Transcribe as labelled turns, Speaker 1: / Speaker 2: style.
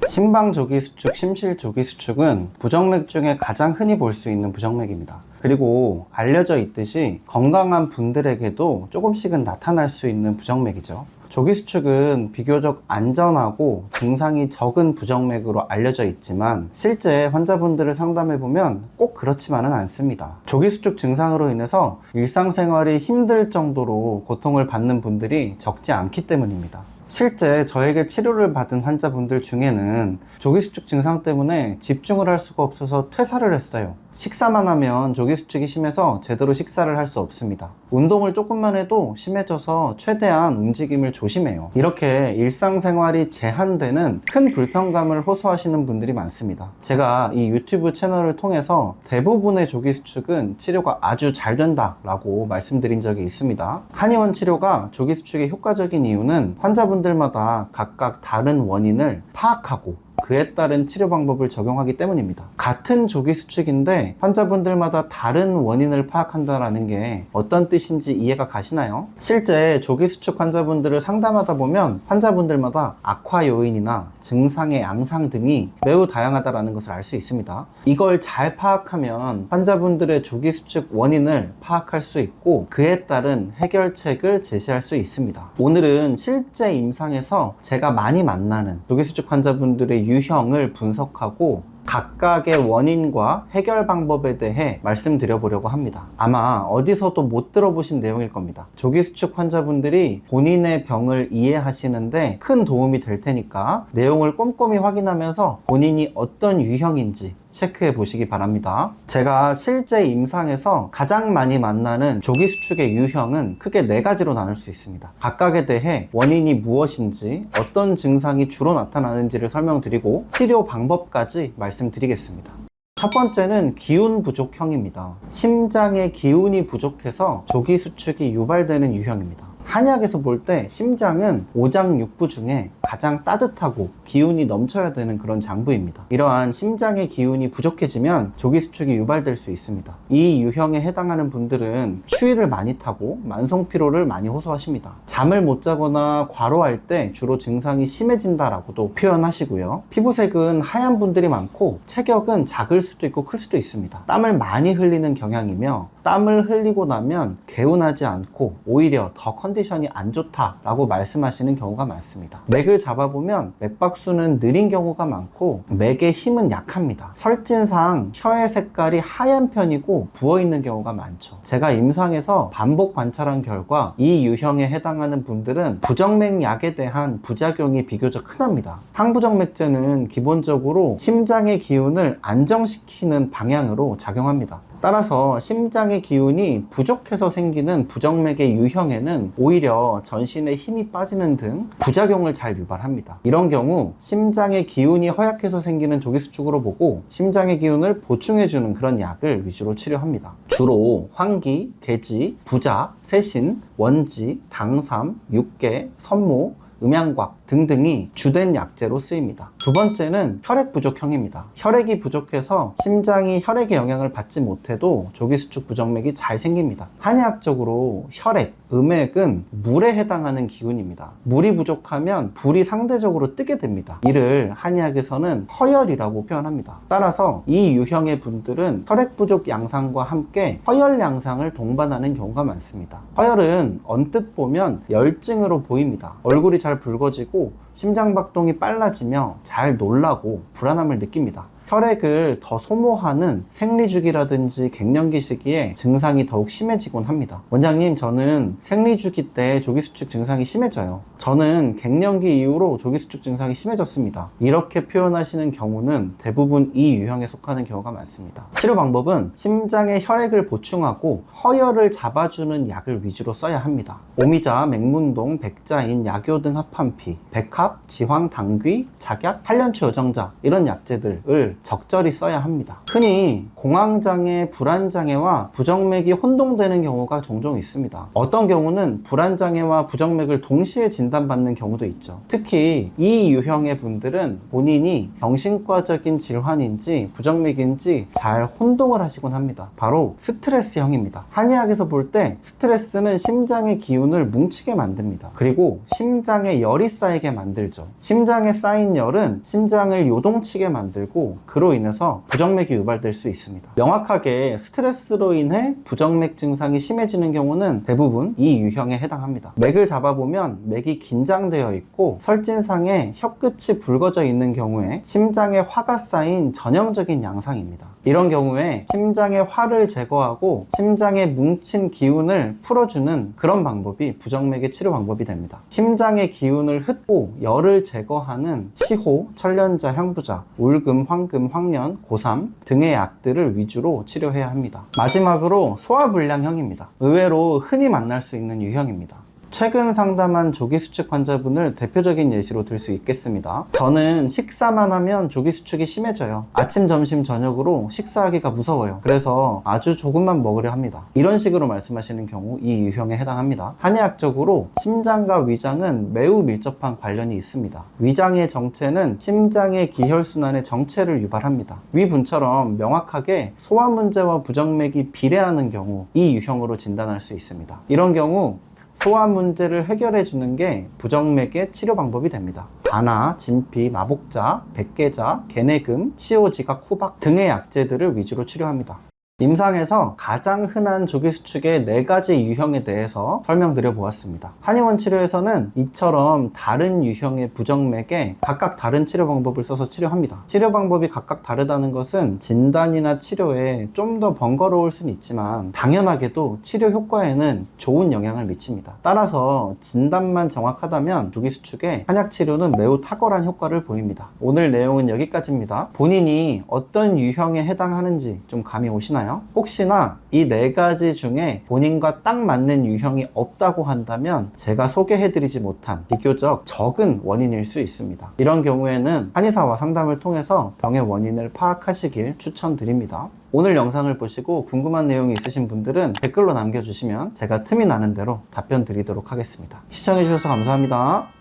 Speaker 1: 심방조기수축, 심실조기수축은 부정맥 중에 가장 흔히 볼 수 있는 부정맥입니다. 그리고 알려져 있듯이 건강한 분들에게도 조금씩은 나타날 수 있는 부정맥이죠. 조기수축은 비교적 안전하고 증상이 적은 부정맥으로 알려져 있지만 실제 환자분들을 상담해보면 꼭 그렇지만은 않습니다. 조기수축 증상으로 인해서 일상생활이 힘들 정도로 고통을 받는 분들이 적지 않기 때문입니다. 실제 저에게 치료를 받은 환자분들 중에는 조기수축 증상 때문에 집중을 할 수가 없어서 퇴사를 했어요. 식사만 하면 조기수축이 심해서 제대로 식사를 할 수 없습니다. 운동을 조금만 해도 심해져서 최대한 움직임을 조심해요. 이렇게 일상생활이 제한되는 큰 불편감을 호소하시는 분들이 많습니다. 제가 이 유튜브 채널을 통해서 대부분의 조기수축은 치료가 아주 잘 된다라고 말씀드린 적이 있습니다. 한의원 치료가 조기수축에 효과적인 이유는 환자분들마다 각각 다른 원인을 파악하고 그에 따른 치료 방법을 적용하기 때문입니다. 같은 조기수축인데 환자분들마다 다른 원인을 파악한다는 게 어떤 뜻인지 이해가 가시나요? 실제 조기수축 환자분들을 상담하다 보면 환자분들마다 악화 요인이나 증상의 양상 등이 매우 다양하다는 것을 알 수 있습니다. 이걸 잘 파악하면 환자분들의 조기수축 원인을 파악할 수 있고 그에 따른 해결책을 제시할 수 있습니다. 오늘은 실제 임상에서 제가 많이 만나는 조기수축 환자분들의 유형을 분석하고 각각의 원인과 해결 방법에 대해 말씀드려 보려고 합니다. 아마 어디서도 못 들어보신 내용일 겁니다. 조기수축 환자분들이 본인의 병을 이해하시는데 큰 도움이 될 테니까 내용을 꼼꼼히 확인하면서 본인이 어떤 유형인지 체크해 보시기 바랍니다. 제가 실제 임상에서 가장 많이 만나는 조기수축의 유형은 크게 4가지로 나눌 수 있습니다. 각각에 대해 원인이 무엇인지, 어떤 증상이 주로 나타나는지를 설명드리고 치료 방법까지 말씀드리겠습니다. 첫 번째는 기운 부족형입니다. 심장의 기운이 부족해서 조기수축이 유발되는 유형입니다. 한의학에서 볼 때 심장은 오장육부 중에 가장 따뜻하고 기운이 넘쳐야 되는 그런 장부입니다. 이러한 심장의 기운이 부족해지면 조기수축이 유발될 수 있습니다. 이 유형에 해당하는 분들은 추위를 많이 타고 만성피로를 많이 호소하십니다. 잠을 못 자거나 과로할 때 주로 증상이 심해진다라고도 표현하시고요. 피부색은 하얀 분들이 많고 체격은 작을 수도 있고 클 수도 있습니다. 땀을 많이 흘리는 경향이며 땀을 흘리고 나면 개운하지 않고 오히려 더 컨디션이 안 좋다라고 말씀하시는 경우가 많습니다. 맥을 잡아보면 맥박수는 느린 경우가 많고 맥의 힘은 약합니다. 설진상 혀의 색깔이 하얀 편이고 부어있는 경우가 많죠. 제가 임상에서 반복 관찰한 결과 이 유형에 해당하는 분들은 부정맥약에 대한 부작용이 비교적 흔합니다. 항부정맥제는 기본적으로 심장의 기운을 안정시키는 방향으로 작용합니다. 따라서 심장의 기운이 부족해서 생기는 부정맥의 유형에는 오히려 전신에 힘이 빠지는 등 부작용을 잘 유발합니다. 이런 경우 심장의 기운이 허약해서 생기는 조기수축으로 보고 심장의 기운을 보충해주는 그런 약을 위주로 치료합니다. 주로 황기, 계지, 부자, 세신, 원지, 당삼, 육계, 선모, 음양곽 등등이 주된 약재로 쓰입니다. 두 번째는 혈액 부족형입니다. 혈액이 부족해서 심장이 혈액의 영향을 받지 못해도 조기수축 부정맥이 잘 생깁니다. 한의학적으로 혈액, 음액은 물에 해당하는 기운입니다. 물이 부족하면 불이 상대적으로 뜨게 됩니다. 이를 한의학에서는 허혈이라고 표현합니다. 따라서 이 유형의 분들은 혈액 부족 양상과 함께 허혈 양상을 동반하는 경우가 많습니다. 허혈은 언뜻 보면 열증으로 보입니다. 얼굴이 잘 붉어지고 심장박동이 빨라지며 잘 놀라고 불안함을 느낍니다. 혈액을 더 소모하는 생리주기라든지 갱년기 시기에 증상이 더욱 심해지곤 합니다. 원장님, 저는 생리주기 때 조기수축 증상이 심해져요. 저는 갱년기 이후로 조기수축 증상이 심해졌습니다. 이렇게 표현하시는 경우는 대부분 이 유형에 속하는 경우가 많습니다. 치료 방법은 심장의 혈액을 보충하고 허혈을 잡아주는 약을 위주로 써야 합니다. 오미자, 맥문동, 백자인, 약효 등 합한피, 백합, 지황, 당귀, 작약, 팔년초 여정자 이런 약재들을 적절히 써야 합니다. 흔히 공황장애, 불안장애와 부정맥이 혼동되는 경우가 종종 있습니다. 어떤 경우는 불안장애와 부정맥을 동시에 진단받는 경우도 있죠. 특히 이 유형의 분들은 본인이 정신과적인 질환인지 부정맥인지 잘 혼동을 하시곤 합니다. 바로 스트레스형입니다. 한의학에서 볼 때 스트레스는 심장의 기운을 뭉치게 만듭니다. 그리고 심장에 열이 쌓이게 만들죠. 심장에 쌓인 열은 심장을 요동치게 만들고 그로 인해서 부정맥이 유발될 수 있습니다. 명확하게 스트레스로 인해 부정맥 증상이 심해지는 경우는 대부분 이 유형에 해당합니다. 맥을 잡아보면 맥이 긴장되어 있고 설진상에 혀끝이 붉어져 있는 경우에 심장에 화가 쌓인 전형적인 양상입니다. 이런 경우에 심장의 화를 제거하고 심장에 뭉친 기운을 풀어주는 그런 방법이 부정맥의 치료 방법이 됩니다. 심장의 기운을 흩고 열을 제거하는 시호, 천련자, 향부자, 울금, 황금, 황련, 고삼 등의 약들을 위주로 치료해야 합니다. 마지막으로 소화불량형입니다. 의외로 흔히 만날 수 있는 유형입니다. 최근 상담한 조기수축 환자분을 대표적인 예시로 들 수 있겠습니다. 저는 식사만 하면 조기수축이 심해져요. 아침, 점심, 저녁으로 식사하기가 무서워요. 그래서 아주 조금만 먹으려 합니다. 이런 식으로 말씀하시는 경우 이 유형에 해당합니다. 한의학적으로 심장과 위장은 매우 밀접한 관련이 있습니다. 위장의 정체는 심장의 기혈순환의 정체를 유발합니다. 위 분처럼 명확하게 소화 문제와 부정맥이 비례하는 경우 이 유형으로 진단할 수 있습니다. 이런 경우 소화 문제를 해결해 주는 게 부정맥의 치료 방법이 됩니다. 다나, 진피, 나복자, 백계자, 개내금, 시오지각, 후박 등의 약재들을 위주로 치료합니다. 임상에서 가장 흔한 조기수축의 4가지 유형에 대해서 설명드려 보았습니다. 한의원 치료에서는 이처럼 다른 유형의 부정맥에 각각 다른 치료 방법을 써서 치료합니다. 치료 방법이 각각 다르다는 것은 진단이나 치료에 좀 더 번거로울 수는 있지만 당연하게도 치료 효과에는 좋은 영향을 미칩니다. 따라서 진단만 정확하다면 조기수축의 한약 치료는 매우 탁월한 효과를 보입니다. 오늘 내용은 여기까지입니다. 본인이 어떤 유형에 해당하는지 좀 감이 오시나요? 혹시나 이 4가지 중에 본인과 딱 맞는 유형이 없다고 한다면 제가 소개해드리지 못한 비교적 적은 원인일 수 있습니다. 이런 경우에는 한의사와 상담을 통해서 병의 원인을 파악하시길 추천드립니다. 오늘 영상을 보시고 궁금한 내용이 있으신 분들은 댓글로 남겨주시면 제가 틈이 나는 대로 답변 드리도록 하겠습니다. 시청해주셔서 감사합니다.